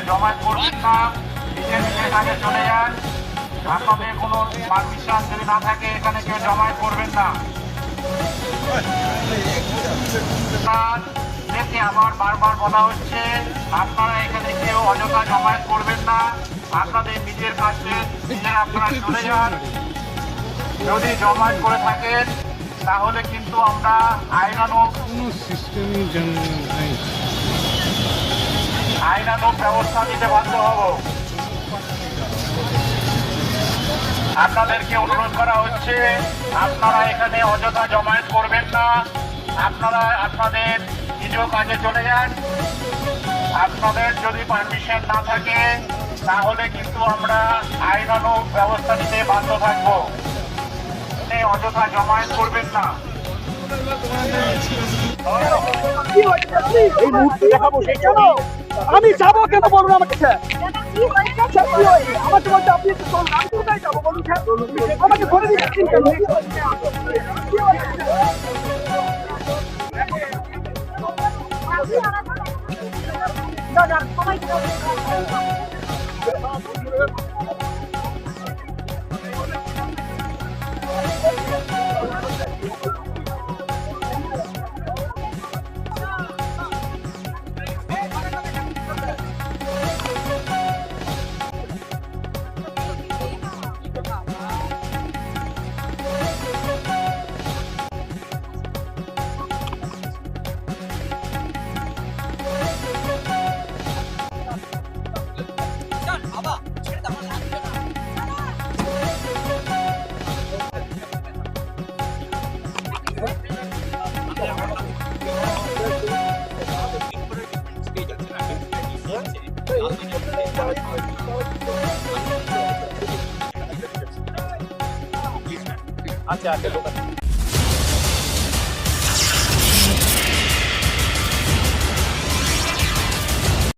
জমায়েত করবেন না, নিজের নিজের কাজে চলে যান। আপনাদের কোনো পারমিশন যদি না থাকে এখানে কেউ জমায়েত করবেন না। আমার বারবার বলা হচ্ছে আপনারা এখানে কেউ অযথা জমায়েত করবেন না, আপনাদের নিজের কাছে নিজের আপনারা চলে যান। যদি জমায়েত করে থাকেন তাহলে কিন্তু আমরা আইনানুগ ব্যবস্থা নিতে বাধ্য হব। আপনাদেরকে অনুরোধ করা হচ্ছে আপনারা এখানে অযথা জমায়েত করবেন না, আপনারা আপনাদের নিজ কাজে চলে যান। আপনাদের যদি পারমিশন না থাকে তাহলে কিন্তু আমরা আইনানুগ ব্যবস্থা নিতে বাধ্য থাকবো। অযথা জমায়েত করবেন না। আমি যাবো কেন বলুন আমাকে? আমাকে বলতে আপনি আমি কোথায় যাবো বলুন? আমাকে ধরে দিচ্ছেন কেন? আচ্ছা আচ্ছা